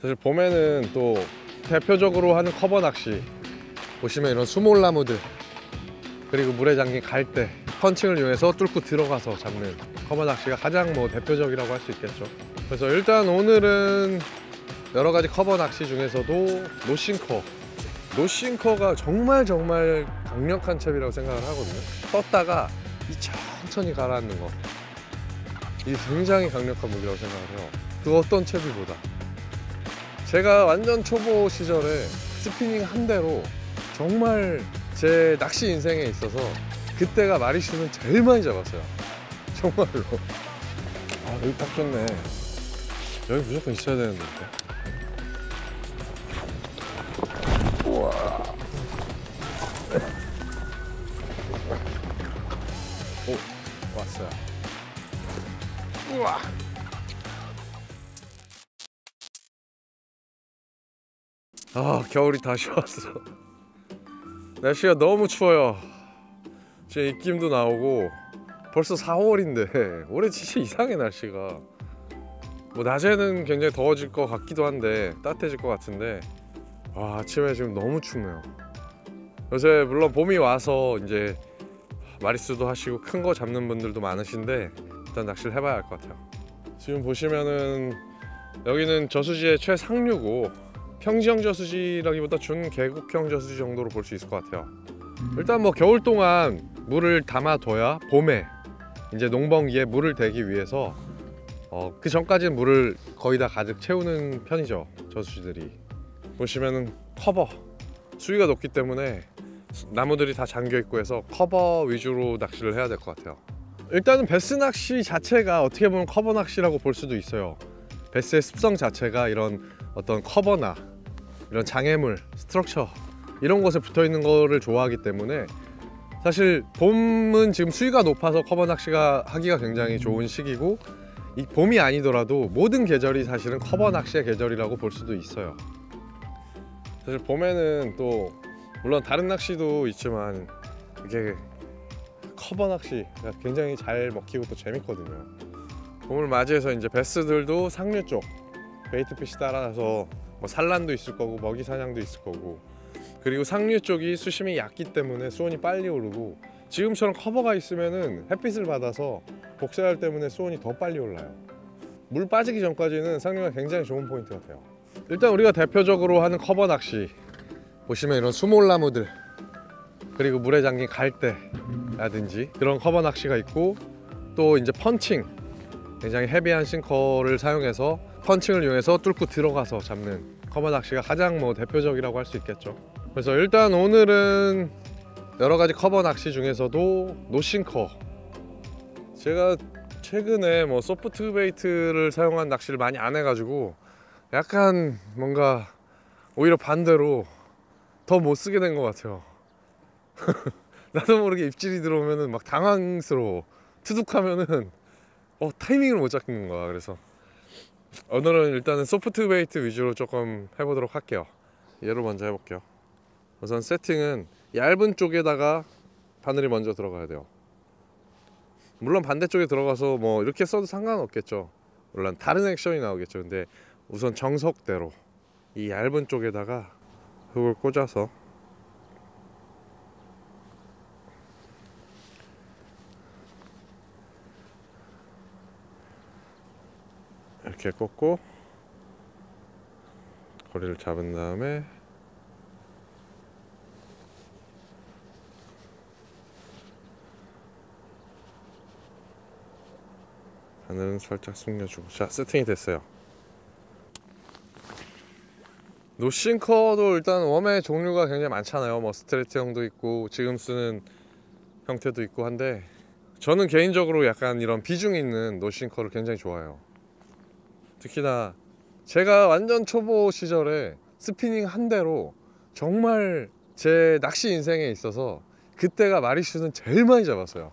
사실 봄에는 또 대표적으로 하는 커버 낚시 보시면 이런 수몰나무들 그리고 물에 잠긴 갈대 펀칭을 이용해서 뚫고 들어가서 잡는 커버 낚시가 가장 대표적이라고 할 수 있겠죠. 그래서 일단 오늘은 여러 가지 커버 낚시 중에서도 노싱커가 정말 강력한 첩이라고 생각을 하거든요. 떴다가 이 천천히 가라앉는 거, 이게 굉장히 강력한 무기라고 생각을 해요. 그 어떤 첩이보다. 제가 완전 초보 시절에 스피닝 한 대로 정말 제 낚시 인생에 있어서 그때가 마리수는 제일 많이 잡았어요. 정말로. 아, 여기 딱 좋네. 여기 무조건 있어야 되는데. 우와. 오, 왔어요. 우와. 아, 겨울이 다시 왔어. 날씨가 너무 추워요. 지금 입김도 나오고 벌써 4월인데 올해 진짜 이상해 날씨가. 낮에는 굉장히 더워질 것 같기도 한데 따뜻해질 것 같은데 와, 아침에 지금 너무 춥네요. 요새 물론 봄이 와서 이제 마리수도 하시고 큰 거 잡는 분들도 많으신데 일단 낚시를 해봐야 할 것 같아요. 지금 보시면은 여기는 저수지의 최상류고 평지형 저수지라기보다 준계곡형 저수지 정도로 볼 수 있을 것 같아요. 일단 겨울 동안 물을 담아둬야 봄에 이제 농번기에 물을 대기 위해서 그 전까지는 물을 거의 다 가득 채우는 편이죠. 저수지들이 보시면은 커버 수위가 높기 때문에 나무들이 다 잠겨 있고 해서 커버 위주로 낚시를 해야 될 것 같아요. 일단은 베스 낚시 자체가 어떻게 보면 커버 낚시라고 볼 수도 있어요. 베스의 습성 자체가 이런 어떤 커버나 이런 장애물, 스트럭처 이런 곳에 붙어 있는 거를 좋아하기 때문에 사실 봄은 지금 수위가 높아서 커버 낚시가 하기가 굉장히 좋은 시기고, 이 봄이 아니더라도 모든 계절이 사실은 커버 낚시의 계절이라고 볼 수도 있어요. 사실 봄에는 또 물론 다른 낚시도 있지만 이게 커버 낚시가 굉장히 잘 먹히고 또 재밌거든요. 봄을 맞이해서 이제 베스들도 상류 쪽 베이트피시 따라서 산란도 있을 거고 먹이 사냥도 있을 거고, 그리고 상류 쪽이 수심이 얕기 때문에 수온이 빨리 오르고 지금처럼 커버가 있으면은 햇빛을 받아서 복사열 때문에 수온이 더 빨리 올라요. 물 빠지기 전까지는 상류가 굉장히 좋은 포인트 같아요. 일단 우리가 대표적으로 하는 커버 낚시 보시면 이런 수몰나무들 그리고 물에 잠긴 갈대라든지 그런 커버 낚시가 있고, 또 이제 펀칭 굉장히 헤비한 싱커를 사용해서 펀칭을 이용해서 뚫고 들어가서 잡는 커버 낚시가 가장 대표적이라고 할 수 있겠죠. 그래서 일단 오늘은 여러 가지 커버 낚시 중에서도 노싱커, 제가 최근에 소프트 베이트를 사용한 낚시를 많이 안 해가지고 약간 뭔가 오히려 반대로 더 못 쓰게 된 것 같아요. 나도 모르게 입질이 들어오면은 막 당황스러워. 투둑하면은 타이밍을 못 잡는 거야. 그래서 오늘은 일단은 소프트 베이트 위주로 조금 해보도록 할게요. 얘로 먼저 해볼게요. 우선 세팅은 얇은 쪽에다가 바늘이 먼저 들어가야 돼요. 물론 반대쪽에 들어가서 이렇게 써도 상관없겠죠. 물론 다른 액션이 나오겠죠. 근데 우선 정석대로 이 얇은 쪽에다가 흙을 꽂아서 이렇게 꽂고 거리를 잡은 다음에 바늘은 살짝 숙여주고, 자, 세팅이 됐어요. 노싱커도 일단 웜의 종류가 굉장히 많잖아요. 스트레이트형도 있고 지금 쓰는 형태도 있고 한데, 저는 개인적으로 약간 이런 비중 있는 노싱커를 굉장히 좋아해요. 특히나 제가 완전 초보 시절에 스피닝 한 대로 정말 제 낚시 인생에 있어서 그때가 마리수는 제일 많이 잡았어요.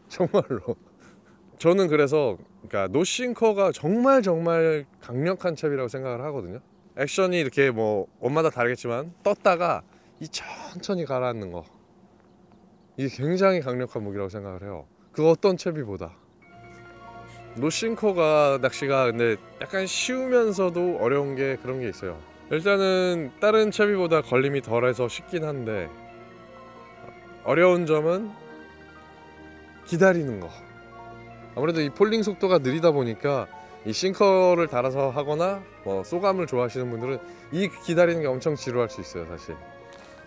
정말로. 저는 그래서 노싱커가 정말 강력한 첩이라고 생각을 하거든요. 액션이 이렇게 옷마다 다르겠지만 떴다가 이 천천히 가라앉는 거, 이게 굉장히 강력한 무기라고 생각을 해요. 그 어떤 첩이보다. 노싱커가 낚시가 근데 약간 쉬우면서도 어려운 게 그런 게 있어요. 일단은 다른 채비보다 걸림이 덜해서 쉽긴 한데 어려운 점은 기다리는 거. 아무래도 이 폴링 속도가 느리다 보니까 이 싱커를 달아서 하거나 뭐 쏘감을 좋아하시는 분들은 이 기다리는 게 엄청 지루할 수 있어요. 사실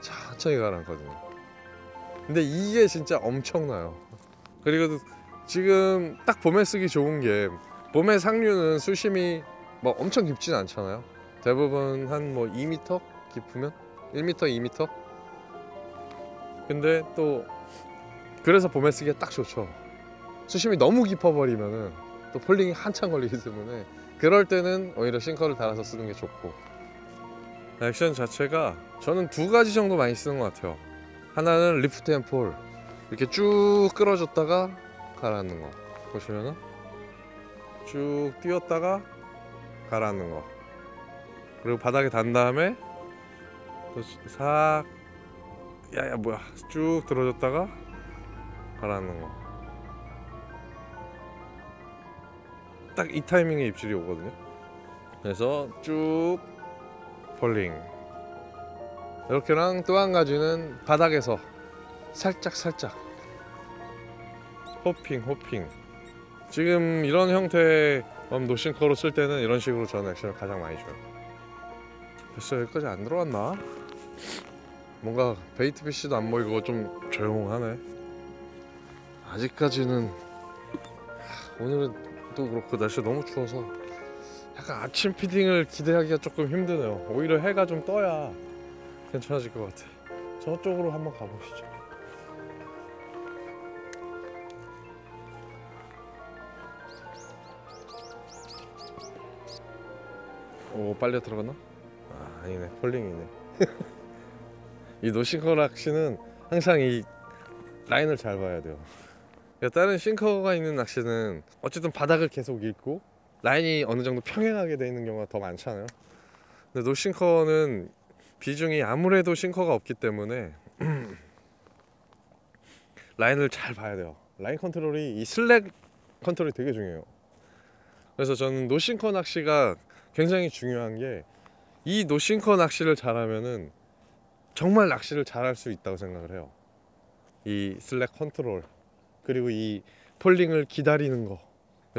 천천히 가라앉거든요. 근데 이게 진짜 엄청나요. 그리고 지금 딱 봄에 쓰기 좋은 게 봄의 상류는 수심이 뭐 엄청 깊진 않잖아요. 대부분 한 뭐 2m 깊으면 1m, 2m. 근데 또 그래서 봄에 쓰기가 딱 좋죠. 수심이 너무 깊어버리면은 또 폴링이 한참 걸리기 때문에 그럴 때는 오히려 싱커를 달아서 쓰는 게 좋고. 액션 자체가 저는 두 가지 정도 많이 쓰는 것 같아요. 하나는 리프트 앤 폴, 이렇게 쭉 끌어줬다가 가라앉는 거 보시면은 쭉 띄웠다가 가라앉는 거, 그리고 바닥에 단 다음에 또 싹 야야 뭐야 쭉 들어줬다가 가라앉는 거. 딱 이 타이밍에 입질이 오거든요. 그래서 쭉 폴링 이렇게랑, 또 한 가지는 바닥에서 살짝 호핑. 지금 이런 형태의 노싱커로 쓸 때는 이런 식으로 저는 액션을 가장 많이 줘요. 벌써 여기까지 안 들어왔나? 뭔가 베이트 피쉬도 안 보이고 좀 조용하네. 아직까지는. 오늘은 또 그렇고 날씨가 너무 추워서 약간 아침 피딩을 기대하기가 조금 힘드네요. 오히려 해가 좀 떠야 괜찮아질 것 같아. 저쪽으로 한번 가보시죠. 오, 빨려 들어갔나? 아, 아니네, 폴링이네. 이 노싱커 낚시는 항상 이 라인을 잘 봐야 돼요. 그러니까 다른 싱커가 있는 낚시는 어쨌든 바닥을 계속 읽고 라인이 어느 정도 평행하게 되어 있는 경우가 더 많잖아요. 근데 노싱커는 비중이 아무래도 싱커가 없기 때문에 라인을 잘 봐야 돼요. 라인 컨트롤이, 이 슬랙 컨트롤이 되게 중요해요. 그래서 저는 노싱커 낚시가 굉장히 중요한 게, 이 노싱커 낚시를 잘하면은 정말 낚시를 잘할 수 있다고 생각을 해요. 이 슬랙 컨트롤, 그리고 이 폴링을 기다리는 거.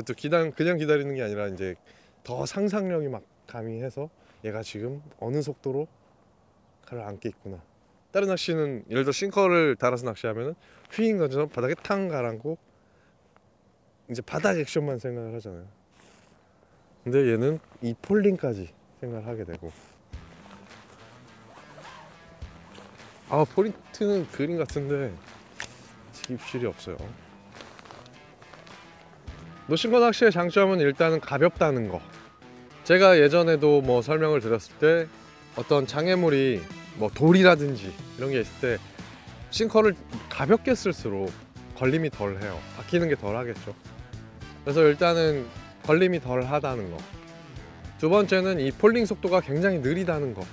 또 그냥 기다리는 게 아니라 이제 더 상상력이 막 가미해서 얘가 지금 어느 속도로 가라앉게 있구나. 다른 낚시는 예를 들어 싱커를 달아서 낚시하면은 휘인 것처럼 바닥에 탕 가라앉고 이제 바닥 액션만 생각을 하잖아요. 근데 얘는 이 폴링까지 생각을 하게 되고. 아, 포인트는 그린 같은데 입질이 없어요. 노싱커 낚시의 장점은 일단은 가볍다는 거. 제가 예전에도 뭐 설명을 드렸을 때 어떤 장애물이 뭐 돌이라든지 이런 게 있을 때 싱커를 가볍게 쓸수록 걸림이 덜 해요. 박히는 게 덜 하겠죠. 그래서 일단은 걸림이 덜 하다는 거. 두 번째는 이 폴링 속도가 굉장히 느리다는 거.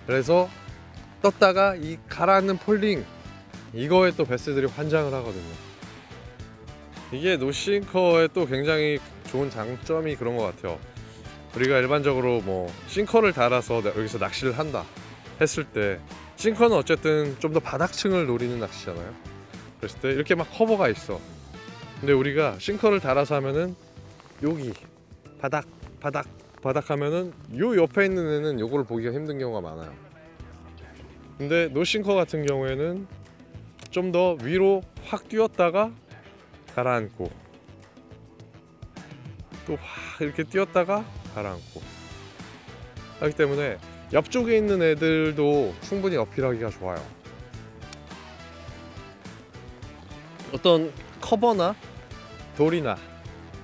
그래서 떴다가 이 가라앉는 폴링, 이거에 또 베스들이 환장을 하거든요. 이게 노싱커의 또 굉장히 좋은 장점이 그런 것 같아요. 우리가 일반적으로 뭐 싱커를 달아서 여기서 낚시를 한다 했을 때, 싱커는 어쨌든 좀 더 바닥층을 노리는 낚시잖아요. 그랬을 때 이렇게 막 커버가 있어. 근데 우리가 싱커를 달아서 하면은 여기 바닥 하면은 요 옆에 있는 애는 요거를 보기가 힘든 경우가 많아요. 근데 노싱커 같은 경우에는 좀 더 위로 확 뛰었다가 가라앉고, 또 확 이렇게 뛰었다가 가라앉고 하기 때문에 옆쪽에 있는 애들도 충분히 어필하기가 좋아요. 어떤 커버나 돌이나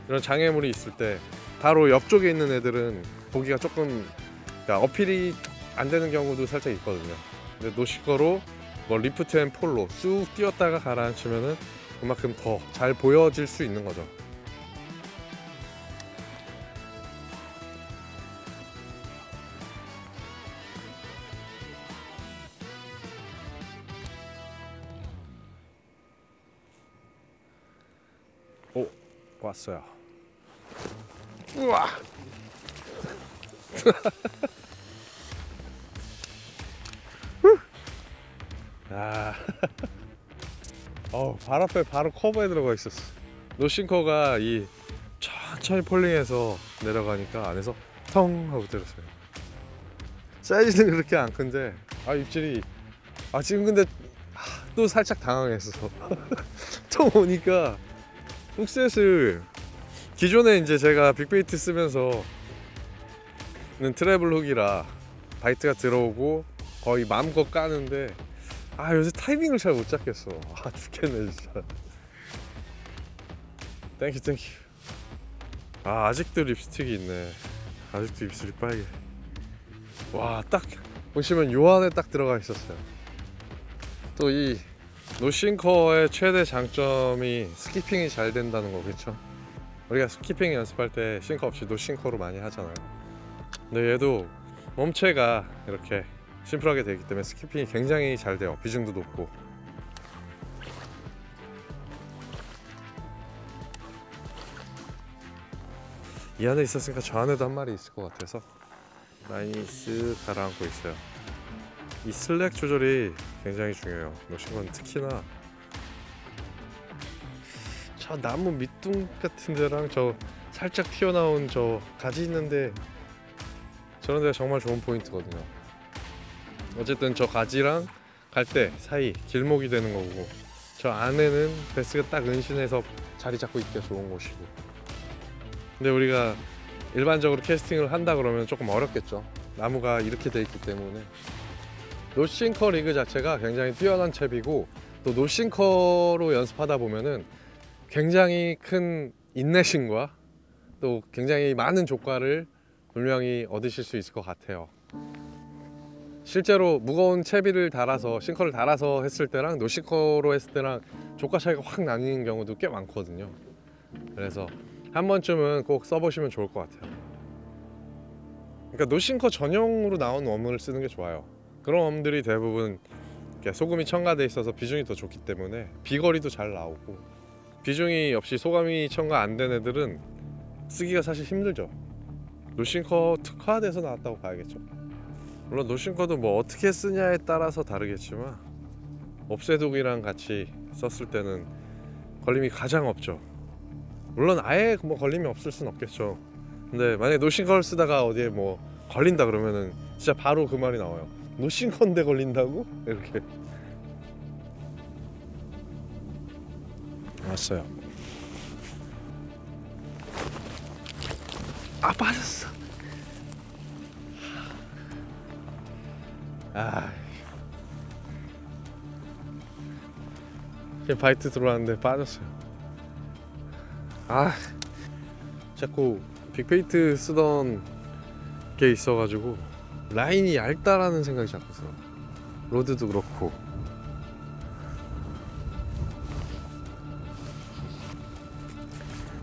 이런 장애물이 있을 때 바로 옆쪽에 있는 애들은 보기가 조금, 그러니까 어필이 안 되는 경우도 살짝 있거든요. 근데 노싱커로 뭐 리프트 앤 폴로 쑥 뛰었다가 가라앉히면은 그만큼 더 잘 보여질 수 있는 거죠. 오, 왔어요. 우와. 아, 발 앞에 바로 커버에 들어가 있었어. 노싱커가 이 천천히 폴링해서 내려가니까 안에서 텅 하고 들었어요. 사이즈는 그렇게 안 큰데 입질이 지금 근데 또 살짝 당황했어. 통 오니까 훅셋을 기존에 이제 제가 빅베이트 쓰면서 트래블 훅이라 바이트가 들어오고 거의 마음껏 까는데 요새 타이밍을 잘 못 잡겠어. 죽겠네 진짜. 땡큐. 아직도 립스틱이 있네. 아직도 입술이 빨개. 와, 딱 보시면 요 안에 딱 들어가 있었어요. 또 이 노싱커의 최대 장점이 스키핑이 잘 된다는 거겠죠. 우리가 스키핑 연습할 때 싱커 없이 노싱커로 많이 하잖아요. 근데 얘도 몸체가 이렇게 심플하게 되기 때문에 스키핑이 굉장히 잘 돼요. 비중도 높고. 이 안에 있었으니까 저 안에도 한 마리 있을 것 같아서 라인이 쓱 가라앉고 있어요. 이 슬랙 조절이 굉장히 중요해요. 노싱커는 특히나 저 나무 밑둥 같은 데랑 저 살짝 튀어나온 저 가지 있는데 저런 데가 정말 좋은 포인트거든요. 어쨌든 저 가지랑 갈대 사이 길목이 되는 거고, 저 안에는 베스가 딱 은신해서 자리 잡고 있기가 좋은 곳이고. 근데 우리가 일반적으로 캐스팅을 한다 그러면 조금 어렵겠죠. 나무가 이렇게 돼 있기 때문에. 노싱커 리그 자체가 굉장히 뛰어난 챕이고, 또 노싱커로 연습하다 보면은 굉장히 큰 인내심과 또 굉장히 많은 조과를 분명히 얻으실 수 있을 것 같아요. 실제로 무거운 채비를 달아서 싱커를 달아서 했을 때랑 노싱커로 했을 때랑 조과 차이가 확 나뉘는 경우도 꽤 많거든요. 그래서 한 번쯤은 꼭 써보시면 좋을 것 같아요. 그러니까 노싱커 전용으로 나온 웜을 쓰는 게 좋아요. 그런 웜들이 대부분 소금이 첨가돼 있어서 비중이 더 좋기 때문에 비거리도 잘 나오고, 비중이 없이 소금이 첨가 안 된 애들은 쓰기가 사실 힘들죠. 노싱커 특화돼서 나왔다고 봐야겠죠. 물론 노싱커도 뭐 어떻게 쓰냐에 따라서 다르겠지만 옵세독이랑 같이 썼을 때는 걸림이 가장 없죠. 물론 아예 뭐 걸림이 없을 순 없겠죠. 근데 만약에 노싱커를 쓰다가 어디에 뭐 걸린다 그러면은 진짜 바로 그 말이 나와요. 노싱커인데 걸린다고? 이렇게. 왔어요. 빠졌어. 바이트 들어왔는데 빠졌어요. 자꾸 빅베이트 쓰던 게 있어가지고 라인이 얇다라는 생각이 자꾸 들어. 로드도 그렇고.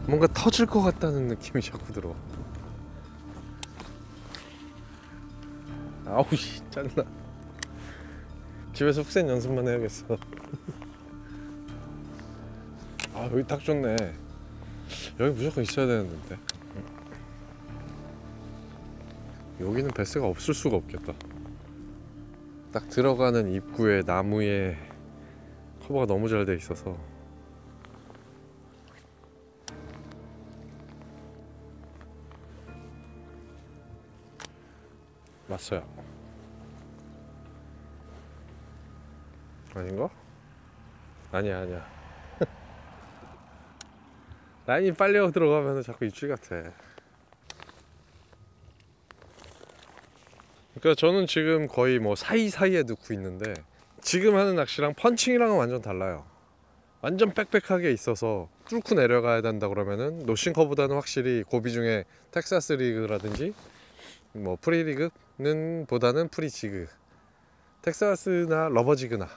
뭔가 터질 것 같다는 느낌이 자꾸 들어. 아우씨, 짜증나. 집에서 훅센 연습만 해야겠어. 여기 딱 좋네. 여기 무조건 있어야 되는데. 여기는 베스가 없을 수가 없겠다. 딱 들어가는 입구에 나무에 커버가 너무 잘 돼 있어서. 맞어요. 아닌가? 아니야. 라인이 빨리 들어가면 자꾸 입질 같아. 그러니까 저는 지금 거의 뭐 사이사이에 넣고 있는데, 지금 하는 낚시랑 펀칭이랑은 완전 달라요. 완전 빽빽하게 있어서 뚫고 내려가야 된다 그러면은 노싱커보다는 확실히 고비 중에 텍사스 리그라든지 뭐 프리리그는 보다는 프리지그, 텍사스나 러버지그나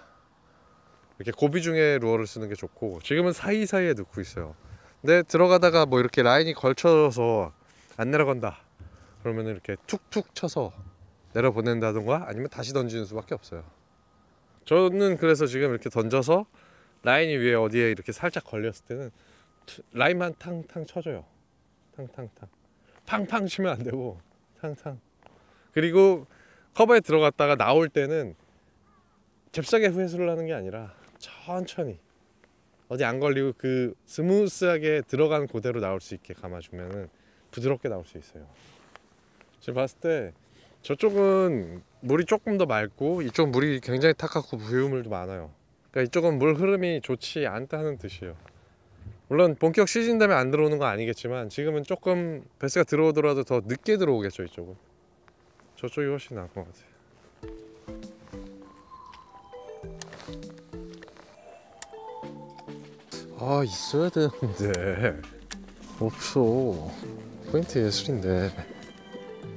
이렇게 고비 중에 루어를 쓰는 게 좋고, 지금은 사이사이에 넣고 있어요. 근데 들어가다가 뭐 이렇게 라인이 걸쳐서 안 내려간다 그러면 이렇게 툭툭 쳐서 내려보낸다던가 아니면 다시 던지는 수밖에 없어요. 저는 그래서 지금 이렇게 던져서 라인이 위에 어디에 이렇게 살짝 걸렸을 때는 라인만 탕탕 쳐줘요. 탕탕탕. 팡팡 치면 안 되고 탕탕. 그리고 커버에 들어갔다가 나올 때는 잽싸게 회수를 하는 게 아니라 천천히 어디 안 걸리고 그 스무스하게 들어간 그대로 나올 수 있게 감아주면은 부드럽게 나올 수 있어요. 지금 봤을 때 저쪽은 물이 조금 더 맑고 이쪽 물이 굉장히 탁하고 부유물도 많아요. 그러니까 이쪽은 물 흐름이 좋지 않다는 뜻이에요. 물론 본격 시즌 되면 안 들어오는 건 아니겠지만 지금은 조금 베스가 들어오더라도 더 늦게 들어오겠죠. 이쪽은 저쪽이 훨씬 나을 것 같아요. 아, 있어야 되는데 없어. 포인트 예술인데.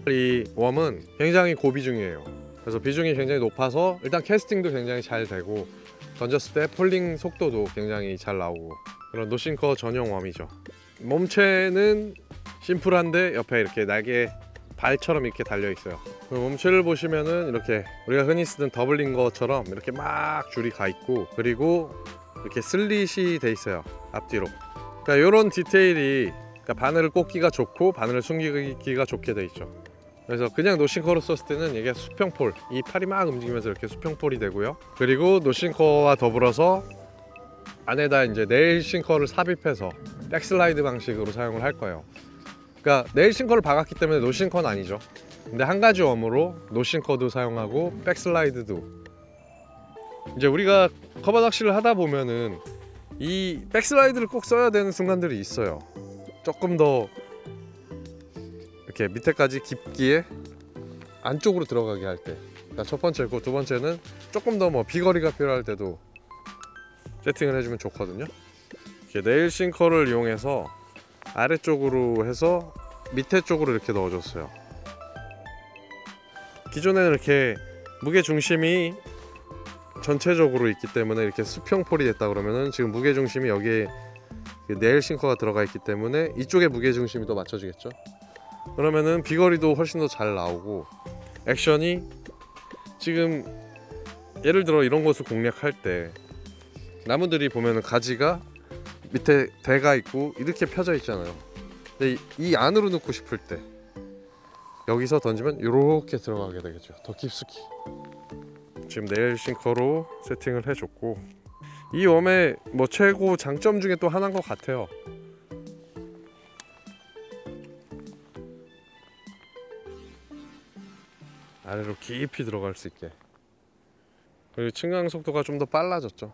이 웜은 굉장히 고비중이에요. 그래서 비중이 굉장히 높아서 일단 캐스팅도 굉장히 잘 되고 던졌을 때 폴링 속도도 굉장히 잘 나오고 그런 노싱커 전용 웜이죠. 몸체는 심플한데 옆에 이렇게 날개 발처럼 이렇게 달려 있어요. 몸체를 보시면은 이렇게 우리가 흔히 쓰던 더블링거처럼 이렇게 막 줄이 가 있고 그리고 이렇게 슬릿이 돼 있어요. 앞뒤로. 그러니까 이런 디테일이 그러니까 바늘을 꽂기가 좋고 바늘을 숨기기가 좋게 돼 있죠. 그래서 그냥 노싱커로 썼을 때는 이게 수평폴, 이 팔이 막 움직이면서 이렇게 수평폴이 되고요. 그리고 노싱커와 더불어서 안에다 이제 네일 싱커를 삽입해서 백슬라이드 방식으로 사용을 할 거예요. 그러니까 네일 싱커를 박았기 때문에 노싱커는 아니죠. 근데 한 가지 웜으로 노싱커도 사용하고 백슬라이드도. 이제 우리가 커버 낚시를 하다 보면은 이 백슬라이드를 꼭 써야 되는 순간들이 있어요. 조금 더 이렇게 밑에까지 깊게 안쪽으로 들어가게 할 때. 그러니까 첫 번째고 두 번째는 조금 더 뭐 비거리가 필요할 때도 세팅을 해주면 좋거든요. 이렇게 네일 싱커를 이용해서 아래쪽으로 해서 밑에 쪽으로 이렇게 넣어줬어요. 기존에는 이렇게 무게 중심이 전체적으로 있기 때문에 이렇게 수평폴이 됐다 그러면은 지금 무게 중심이 여기에 네일 싱커가 들어가 있기 때문에 이쪽에 무게 중심이 더 맞춰지겠죠. 그러면은 비거리도 훨씬 더 잘 나오고 액션이 지금 예를 들어 이런 곳을 공략할 때 나무들이 보면은 가지가 밑에 대가 있고 이렇게 펴져 있잖아요. 근데 이 안으로 넣고 싶을 때 여기서 던지면 이렇게 들어가게 되겠죠. 더 깊숙이. 지금 네일 싱커로 세팅을 해줬고 이 웜의 뭐 최고 장점 중에 또 하나인 것 같아요. 아래로 깊이 들어갈 수 있게. 그리고 측량 속도가 좀 더 빨라졌죠.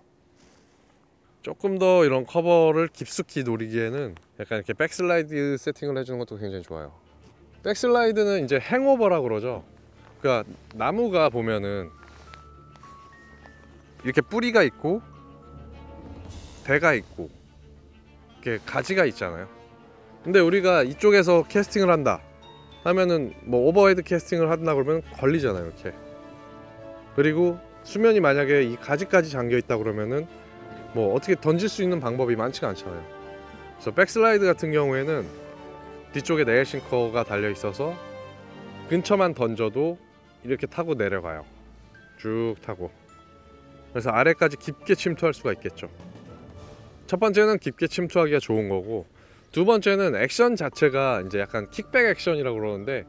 조금 더 이런 커버를 깊숙이 노리기에는 약간 이렇게 백슬라이드 세팅을 해주는 것도 굉장히 좋아요. 백슬라이드는 이제 행오버라고 그러죠. 그러니까 나무가 보면은 이렇게 뿌리가 있고 대가 있고 이렇게 가지가 있잖아요. 근데 우리가 이쪽에서 캐스팅을 한다 하면은 뭐 오버헤드 캐스팅을 한다 그러면 걸리잖아요. 이렇게. 그리고 수면이 만약에 이 가지까지 잠겨 있다 그러면은 뭐 어떻게 던질 수 있는 방법이 많지가 않잖아요. 그래서 백슬라이드 같은 경우에는 뒤쪽에 네일 싱커가 달려 있어서 근처만 던져도 이렇게 타고 내려가요. 쭉 타고. 그래서 아래까지 깊게 침투할 수가 있겠죠. 첫 번째는 깊게 침투하기가 좋은 거고 두 번째는 액션 자체가 이제 약간 킥백 액션이라고 그러는데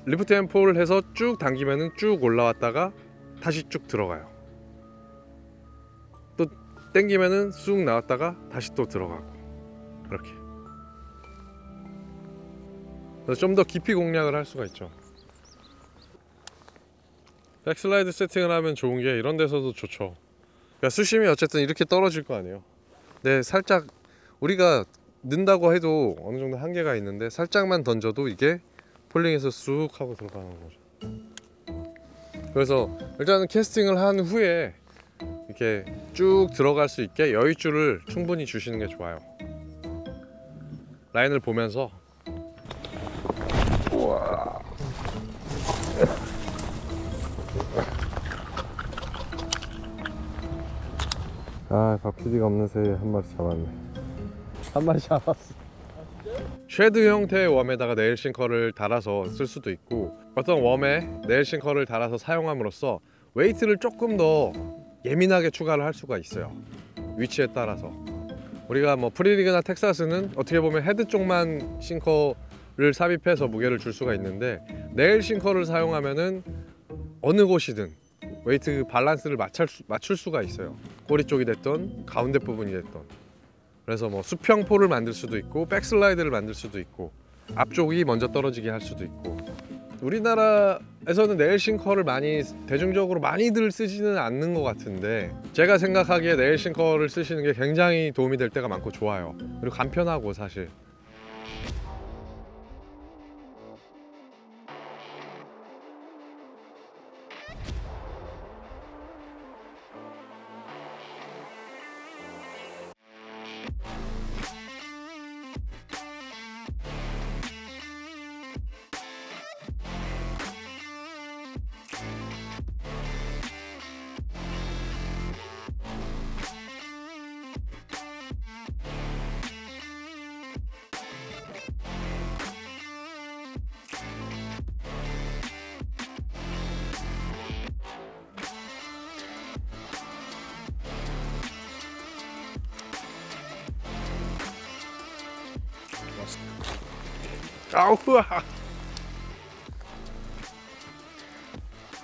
리프트 앤 폴을 해서 쭉 당기면은 쭉 올라왔다가 다시 쭉 들어가요. 또 당기면은 쑥 나왔다가 다시 또 들어가고 이렇게. 그래서 좀 더 깊이 공략을 할 수가 있죠. 백슬라이드 세팅을 하면 좋은 게 이런 데서도 좋죠. 그러니까 수심이 어쨌든 이렇게 떨어질 거 아니에요. 근데 살짝 우리가 넣는다고 해도 어느 정도 한계가 있는데 살짝만 던져도 이게 폴링해서 쑥 하고 들어가는 거죠. 그래서 일단은 캐스팅을 한 후에 이렇게 쭉 들어갈 수 있게 여유줄을 충분히 주시는 게 좋아요. 라인을 보면서 우와. 아, 박PD가 없는 새에 한 마리 잡았네. 한 마리 잡았어. 쉐드 형태의 웜에다가 네일 싱커를 달아서 쓸 수도 있고 어떤 웜에 네일 싱커를 달아서 사용함으로써 웨이트를 조금 더 예민하게 추가를 할 수가 있어요. 위치에 따라서. 우리가 뭐 프리리그나 텍사스는 어떻게 보면 헤드 쪽만 싱커 삽입해서 무게를 줄 수가 있는데, 네일 싱커를 사용하면은 어느 곳이든 웨이트 밸런스를 맞출 수가 있어요. 꼬리 쪽이 됐던 가운데 부분이 됐던. 그래서 뭐 수평포를 만들 수도 있고 백슬라이드를 만들 수도 있고 앞쪽이 먼저 떨어지게 할 수도 있고. 우리나라에서는 네일 싱커를 대중적으로 많이들 쓰지는 않는 것 같은데, 제가 생각하기에 네일 싱커를 쓰시는 게 굉장히 도움이 될 때가 많고 좋아요. 그리고 간편하고 사실.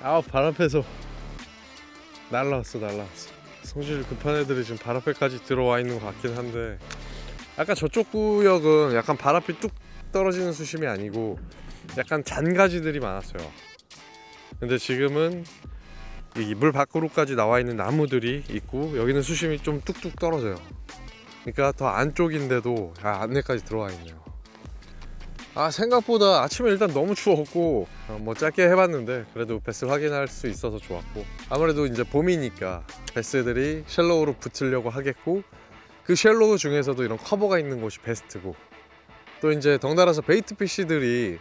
아우, 발 앞에서 날라왔어. 성질 급한 애들이 지금 발 앞에까지 들어와 있는 것 같긴 한데, 아까 저쪽 구역은 약간 발 앞이 뚝 떨어지는 수심이 아니고 약간 잔가지들이 많았어요. 근데 지금은 이 물 밖으로까지 나와 있는 나무들이 있고, 여기는 수심이 좀 뚝뚝 떨어져요. 그러니까 더 안쪽인데도 안에까지 들어와 있네요. 생각보다 아침에 일단 너무 추웠고, 뭐 짧게 해봤는데 그래도 베스 확인할 수 있어서 좋았고, 아무래도 이제 봄이니까 베스들이 쉘로우로 붙으려고 하겠고, 그 쉘로우 중에서도 이런 커버가 있는 곳이 베스트고, 또 이제 덩달아서 베이트 피쉬들이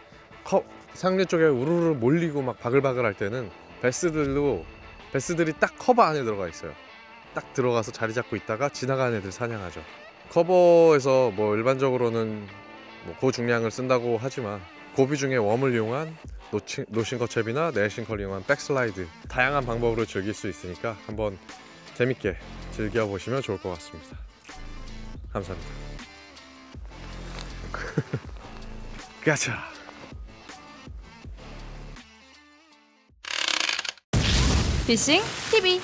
상류 쪽에 우르르 몰리고 막 바글바글 할 때는 베스들이 딱 커버 안에 들어가 있어요. 딱 들어가서 자리 잡고 있다가 지나가는 애들 사냥하죠. 커버에서 뭐 일반적으로는 뭐 고중량을 쓴다고 하지만 고비중에 웜을 이용한 노싱커 챕이나 네일 싱커를 이용한 백슬라이드, 다양한 방법으로 즐길 수 있으니까 한번 재밌게 즐겨보시면 좋을 것 같습니다. 감사합니다. 가자. 피싱 TV